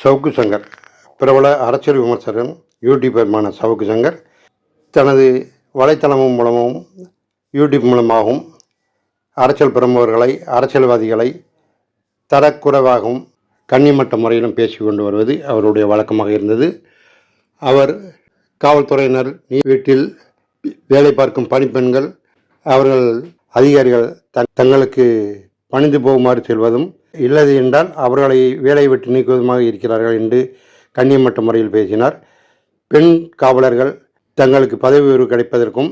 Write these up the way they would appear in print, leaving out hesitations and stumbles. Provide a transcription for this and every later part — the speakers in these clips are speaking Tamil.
சவுக்கு சங்கர் பிரபல அரசியல் விமர்சகர் யூடியூபருமான சவுக்கு சங்கர் தனது வலைத்தளம் மூலமும் யூடியூப் மூலமாகவும் அரசியல் பிரமுகர்களை அரசியல்வாதிகளை தரக்குறைவாகவும் கண்ணியமற்ற முறையிலும் பேசி கொண்டு வருவது அவருடைய வழக்கமாக இருந்தது. அவர் காவல்துறையினர் வீட்டில் வேலை பார்க்கும் பணிப்பெண்கள் அவர்கள் அதிகாரிகள் தங்களுக்கு பணிந்து போகுமாறு செல்வதும் இல்லது என்றால் அவர்களை வேலை விட்டு நீக்குவதுமாக இருக்கிறார்கள் என்று கண்ணியமற்ற முறையில் பேசினார். பெண் காவலர்கள் தங்களுக்கு பதவி உயர்வு கிடைப்பதற்கும்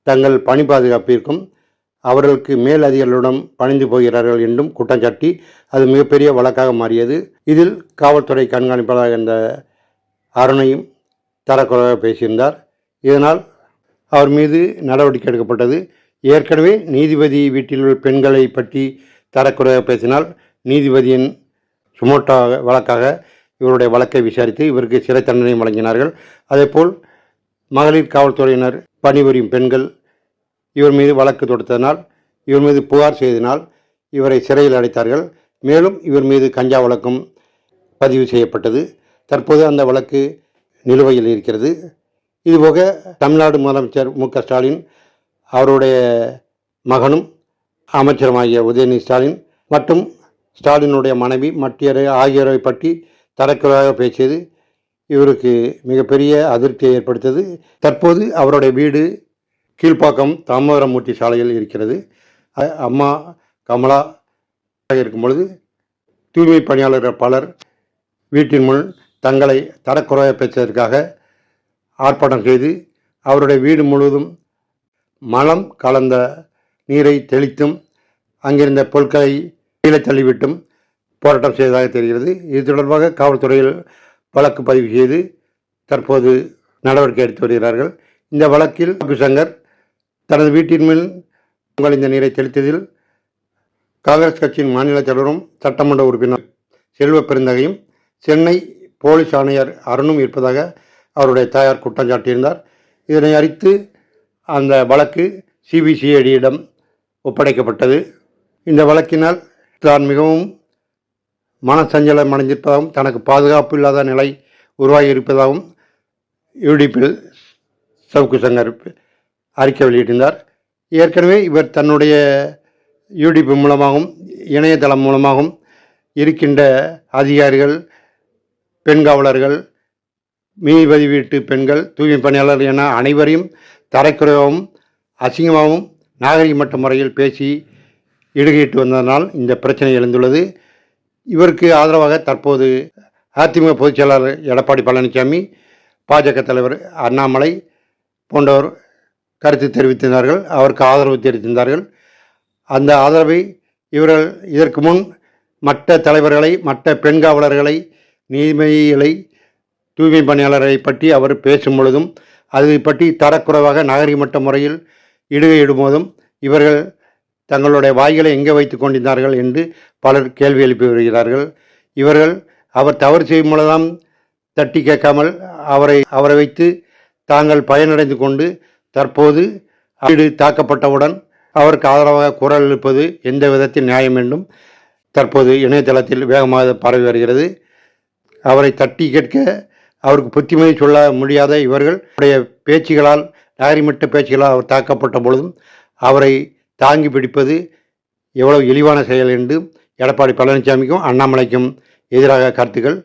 தங்கள் பணி பாதுகாப்பிற்கும் அவர்களுக்கு மேல் அதிகாரிகளிடம் பணிந்து போகிறார்கள் என்றும் குற்றம் சாட்டி அது மிகப்பெரிய வழக்காக மாறியது. இதில் காவல்துறை கண்காணிப்பாளர் என்ற அருணையும் தரக்குறைவாக பேசியிருந்தார். இதனால் அவர் மீது நடவடிக்கை எடுக்கப்பட்டது. ஏற்கனவே நீதிபதி வீட்டில் உள்ள பெண்களை பற்றி தரக்குறைவாக பேசினால் நீதிபதியின் சுமோட்டோ வழக்காக இவருடைய வழக்கை விசாரித்து இவருக்கு சிறை தண்டனை வழங்கினார்கள். அதேபோல் மகளிர் காவல்துறையினர் பணிபுரியும் பெண்கள் இவர் மீது வழக்கு தொடுத்ததனால் இவர் மீது புகார் செய்ததினால் இவரை சிறையில் அடைத்தார்கள். மேலும் இவர் மீது கஞ்சா வழக்கும் பதிவு செய்யப்பட்டது. தற்போது அந்த வழக்கு நிலுவையில் இருக்கிறது. இதுபோக தமிழ்நாடு முதலமைச்சர் மு.க.ஸ்டாலின் அவருடைய மகனும் அமைச்சருமாகிய உதயநிதி ஸ்டாலின் மற்றும் ஸ்டாலினுடைய மனைவி ஆகியோரை பற்றி தரக்குறைவாக பேசியது இவருக்கு மிகப்பெரிய அதிருப்தியை ஏற்படுத்தது. தற்போது அவருடைய வீடு கீழ்ப்பாக்கம் தாமோதரமூர்த்தி சாலையில் இருக்கிறது. அம்மா கமலா இருக்கும் பொழுது தூய்மை பணியாளர்கள் பலர் வீட்டின் முன் தங்களை தரக்குறைவாக பேசுவதற்காக ஆர்ப்பாட்டம் செய்து அவருடைய வீடு முழுவதும் மலம் கலந்த நீரை தெளித்தும் அங்கிருந்த பொருட்களை கீழே தள்ளிவிட்டும் போராட்டம் செய்ததாக தெரிகிறது. இது தொடர்பாக காவல்துறையில் வழக்கு பதிவு செய்து தற்போது நடவடிக்கை எடுத்து வருகிறார்கள். இந்த வழக்கில் சவுக்கு சங்கர் தனது வீட்டின் மேல் இந்த நீரை தெளித்ததில் காங்கிரஸ் கட்சியின் மாநில தலைவரும் சட்டமன்ற உறுப்பினர் செல்வ பெருந்தகையும் சென்னை போலீஸ் ஆணையர் அருணும் இருப்பதாக அவருடைய தாயார் குற்றம் சாட்டியிருந்தார். இதனை அறித்து அந்த வழக்கு சிபிசிஐடியிடம் ஒப்படைக்கப்பட்டது. இந்த வழக்கினால் தான் மிகவும் மனசஞ்சலம் அடைந்திருப்பதாகவும் தனக்கு பாதுகாப்பு இல்லாத நிலை உருவாகி இருப்பதாகவும் யூடியூப்பில் சவுக்கு சங்கர் அறிக்கை வெளியிட்டிருந்தார். ஏற்கனவே இவர் தன்னுடைய யூடியூப் மூலமாகவும் இணையதளம் மூலமாகவும் இருக்கின்ற அதிகாரிகள், பெண் காவலர்கள், நீதிபதி வீட்டு பெண்கள், தூய்மை பணியாளர் என அனைவரையும் தரக்குறைவாகவும் அசிங்கமாகவும் நாகரிகமற்ற முறையில் பேசி இடுகையிட்டு வந்ததனால் இந்த பிரச்சனை எழுந்துள்ளது. இவருக்கு ஆதரவாக தற்போது அதிமுக பொதுச் செயலாளர் எடப்பாடி பழனிசாமி, பாஜக தலைவர் அண்ணாமலை போன்றோர் கருத்து தெரிவித்திருந்தார்கள். அவருக்கு ஆதரவு தெரிவித்திருந்தார்கள். அந்த ஆதரவை இவர்கள் இதற்கு முன் மற்ற தலைவர்களை, மற்ற பெண் காவலர்களை, நீதிபதிகளை, தூய்மை பணியாளரை பற்றி அவர் பேசும் பொழுதும் அதை பற்றி தரக்குறைவாக நாகரிகமற்ற முறையில் இடுகையிடும் போதும் இவர்கள் தங்களுடைய வாய்களை எங்கே வைத்து கொண்டிருந்தார்கள் என்று பலர் கேள்வி எழுப்பி வருகிறார்கள். இவர்கள் அவர் தவறு செய்யும் பொழுதுதான் தட்டி கேட்காமல் அவரை வைத்து தாங்கள் பயனடைந்து கொண்டு தற்போது வீடு தாக்கப்பட்டவுடன் அவருக்கு ஆதரவாக குரல் எழுப்பது எந்த விதத்தில் நியாயம் என்றும் தற்போது இணையதளத்தில் வேகமாக பரவி வருகிறது. அவரை தட்டி கேட்க அவருக்கு புத்திமதி சொல்ல முடியாத இவர்களுடைய பேச்சுகளால், நாகரிகமற்ற பேச்சுகளால் அவர் தாக்கப்பட்ட பொழுதும் அவரை தாங்கி பிடிப்பது எவ்வளவு இழிவான செயல் என்று எடப்பாடி பழனிசாமிக்கும் அண்ணாமலைக்கும் எதிராக கருத்துக்கள்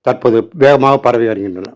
தற்போது வேகமாக பரவி வருகின்றன.